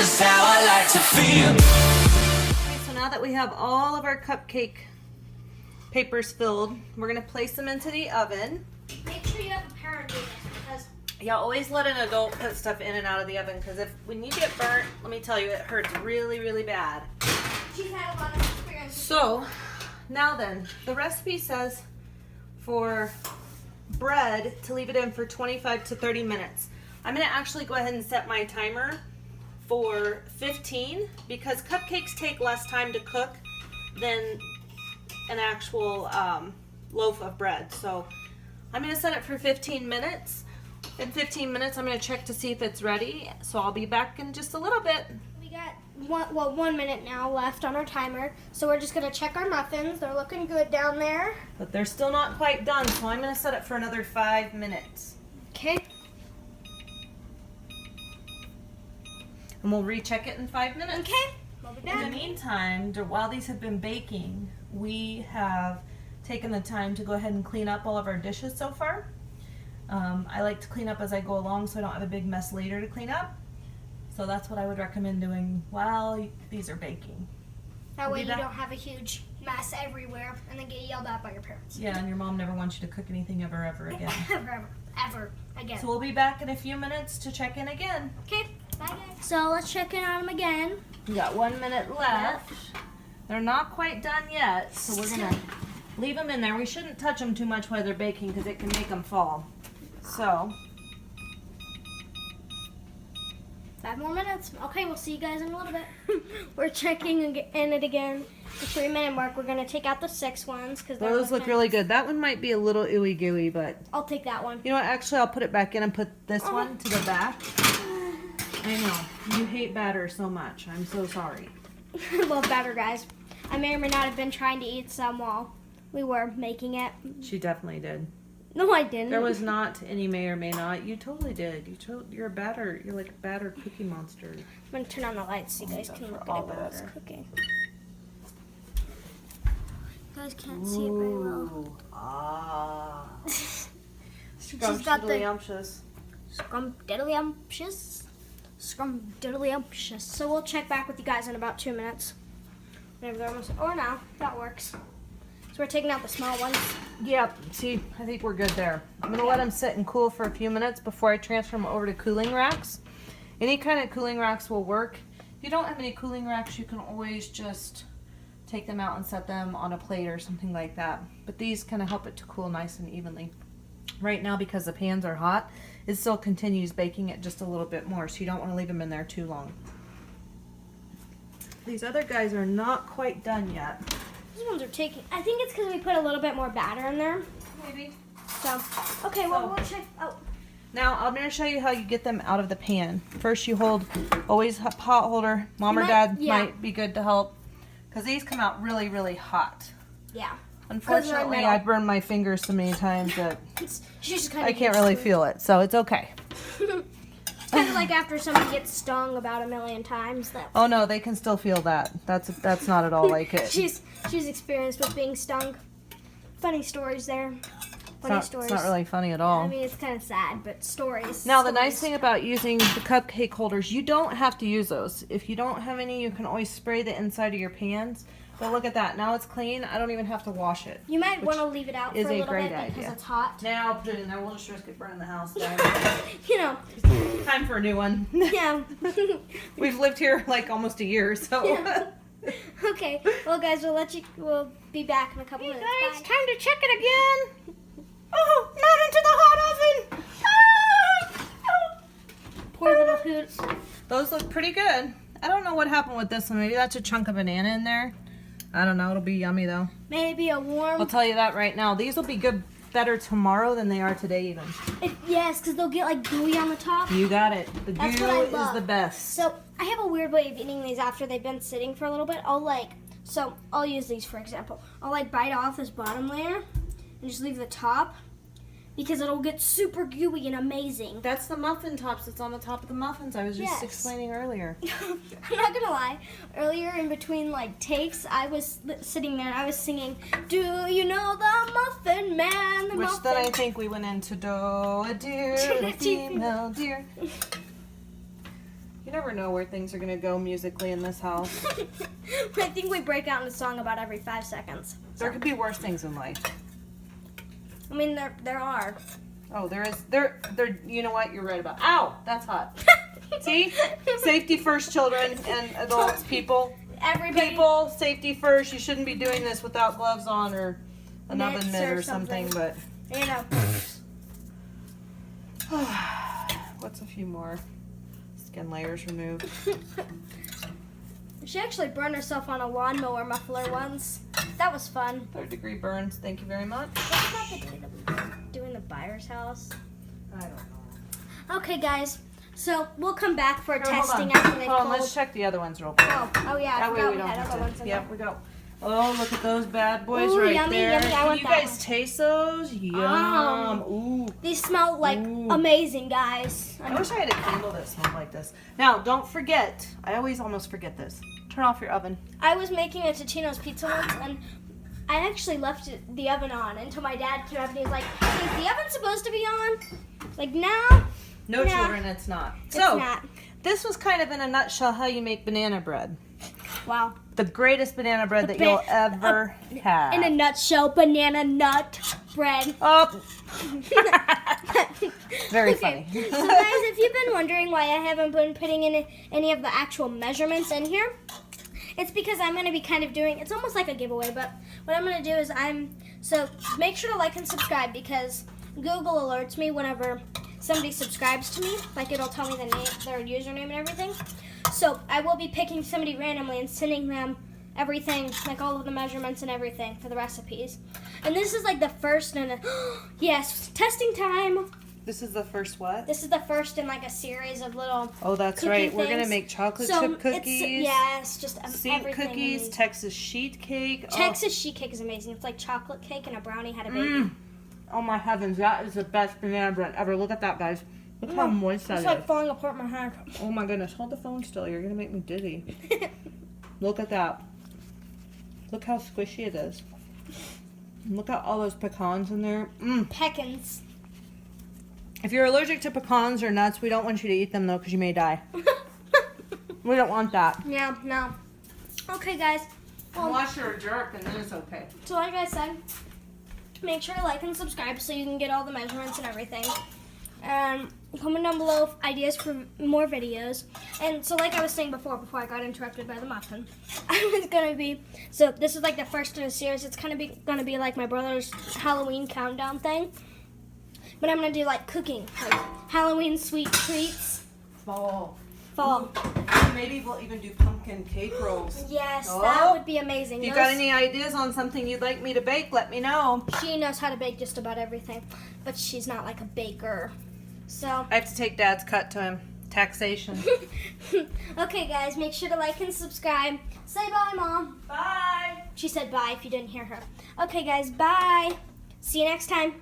is how I like to feel. Okay, so now that we have all of our cupcake papers filled, we're gonna place them into the oven. Make sure you have a parent do this because Yeah, always let an adult put stuff in and out of the oven, because when you get burnt, let me tell you, it hurts really, really bad. she's had a lot of experience. So, now then, the recipe says for bread to leave it in for 25 to 30 minutes. I'm gonna actually go ahead and set my timer for 15, because cupcakes take less time to cook than an actual loaf of bread. So I'm gonna set it for 15 minutes. In 15 minutes, I'm gonna check to see if it's ready. So I'll be back in just a little bit. We got 1 minute now left on our timer, so we're just gonna check our muffins. They're looking good down there. But they're still not quite done, so I'm gonna set it for another 5 minutes. Okay. And we'll recheck it in 5 minutes. Okay. We'll be In the back. meantime, while these have been baking, we have taken the time to go ahead and clean up all of our dishes so far. I like to clean up as I go along so I don't have a big mess later to clean up. So that's what I would recommend doing while these are baking. That way you back. don't have a huge mess everywhere and then get yelled at by your parents. Yeah, and your mom never wants you to cook anything ever again. ever again. So we'll be back in a few minutes to check in again. Okay. Bye guys. So let's check in on them again. We got 1 minute left. They're not quite done yet, so we're gonna leave them in there. We shouldn't touch them too much while they're baking because it can make them fall. So, 5 more minutes. Okay, we'll see you guys in a little bit. We're checking in it again. The 3 minute mark. We're gonna take out the 6 ones because those look really good. That one might be a little ooey gooey, but I'll take that one. you know what? Actually, I'll put it back in and put this one to the back. I know. You hate batter so much. I'm so sorry. I love batter, guys. I may or may not have been trying to eat some while we were making it. She definitely did. No, I didn't. There was not any may or may not. You totally did. You're a batter. You're like a batter cookie monster. I'm gonna turn on the lights so you guys can look at it all while it's batter. cooking. You guys can't see it very well. Ooh, ah. She's got the Scrumptious. scrumdiddlyumptious. Scrumdiddlyumptious. So we'll check back with you guys in about 2 minutes. Whenever they're almost, or now, that works. So we're taking out the small ones. Yep. See, I think we're good there. I'm gonna let them sit and cool for a few minutes before I transfer them over to cooling racks. Any kind of cooling racks will work. If you don't have any cooling racks, you can always just take them out and set them on a plate or something like that. But these kind of help it to cool nice and evenly. Right now, because the pans are hot, it still continues baking it just a little bit more, so you don't want to leave them in there too long. These other guys are not quite done yet. These ones are taking, I think it's because we put a little bit more batter in there. Maybe. So, okay, well, we'll check. Oh, Now, I'm going to show you how you get them out of the pan. First, you hold, always a pot holder. Mom or Dad might be good to help, because these come out really, really hot. yeah. Unfortunately, I burned my fingers so many times that She's just kind I of can't really feel it, so it's okay. kind of like after somebody gets stung about 1,000,000 times. That Oh no, they can still feel that. That's not at all like it. she's experienced with being stung. Funny stories there. Funny stories. It's not really funny at all. I mean, it's kind of sad, but stories. Now, the stories. nice thing about using the cupcake holders, you don't have to use those. If you don't have any, you can always spray the inside of your pans. But look at that. Now it's clean. I don't even have to wash it. You might want to leave it out for is a a little great bit because idea. it's hot. Now I'll put it in there. We'll just risk it burning the house down. You know. Time for a new one. Yeah. We've lived here like almost a year, so. Yeah. Okay. Well, guys, we'll be back in a couple minutes. Guys, Bye. time to check it again. Oh, not into the hot oven. Ah! Poor little hoots. Those look pretty good. I don't know what happened with this one. Maybe that's a chunk of banana in there. I don't know. It'll be yummy though. Maybe a warm. I'll tell you that right now. These will be good, better tomorrow than they are today even. Yes, because they'll get like gooey on the top. You got it. The That's goo what I is love. the best. So I have a weird way of eating these after they've been sitting for a little bit. I'll use these for example. I'll like bite off this bottom layer and just leave the top because it'll get super gooey and amazing. That's the muffin tops that's on the top of the muffins I was just Yes. explaining earlier. I'm not gonna lie. Earlier in between like takes, I was sitting there and I was singing, "Do you know the Muffin Man?" The Which muffin. then I think we went into do a deer, a female deer. You never know where things are gonna go musically in this house. I think we break out in a song about every 5 seconds. There could be worse things in life. I mean, there are. Oh, there is. There. You know what? You're right about. Ow, that's hot. See, safety first, children and adults, people. Everybody. People, safety first. You shouldn't be doing this without gloves on or an oven Mitts mitt or or something. But You know. what's a few more skin layers removed? She actually burned herself on a lawnmower muffler once. That was fun. 3rd-degree burns. Thank you very much. What about the day that we do in the buyer's house? I don't know. Okay, guys. So we'll come back for Here, hold testing on. after they've Hold on, cold. let's check the other ones real quick. Oh yeah. I That way forgot we don't had have other ones to. in Yep, there. we go. Oh, look at those bad boys Ooh, right yummy, there. yummy. I Can want you that guys one. taste those? Yum. Ooh. These smell like Ooh. amazing, guys. I wish I had a candle that smelled like this. Now, don't forget. I always almost forget this. Turn off your oven. I was making a Totino's pizza once, and I actually left the oven on until my dad came up and he was like, "Is the oven supposed to be on?" Like, no, No, No. children, it's not. it's So, not. this was kind of in a nutshell how you make banana bread. Wow. The greatest banana bread that you'll ever have. In a nutshell, banana nut bread. Oh. Very Okay, funny. so guys, if you've been wondering why I haven't been putting in any of the actual measurements in here, it's because I'm going to be kind of doing, it's almost like a giveaway, but what I'm going to do is so make sure to like and subscribe because Google alerts me whenever somebody subscribes to me, like it'll tell me the name, their username and everything. So I will be picking somebody randomly and sending them everything, like all of the measurements and everything for the recipes. And this is like the first in a, yes, testing time. This is the first what? This is the first in like a series of little Oh, that's cookie right. We're going to things. make chocolate so chip cookies. Yes, just Seed everything. cookies, amazing. Texas sheet cake. Texas sheet cake is amazing. It's like chocolate cake and a brownie had a baby. Oh, oh my heavens, that is the best banana bread ever. Look at that, guys. Look how moist that It's is. like falling apart my head. Oh my goodness, hold the phone still. You're going to make me dizzy. Look at that. Look how squishy it is. Look at all those pecans in there. Peckins. If you're allergic to pecans or nuts, we don't want you to eat them though because you may die. We don't want that. Yeah, no. Okay, guys. Well, Unless you're a jerk, and then it's okay. so like I said, make sure to like and subscribe so you can get all the measurements and everything. And comment down below ideas for more videos. And so like I was saying before I got interrupted by the muffin, I was going to be, so this is like the first in a series. It's going to be like my brother's Halloween countdown thing. But I'm going to do like cooking, like Halloween sweet treats. Fall. Fall. Maybe we'll even do pumpkin cake rolls. Yes, Oh. that would be amazing. If you got any ideas on something you'd like me to bake, let me know. She knows how to bake just about everything, but she's not like a baker. So, I have to take Dad's cut to him. Taxation. okay guys, make sure to like and subscribe. Say bye, Mom. Bye. She said bye if you didn't hear her. Okay guys, bye. See you next time.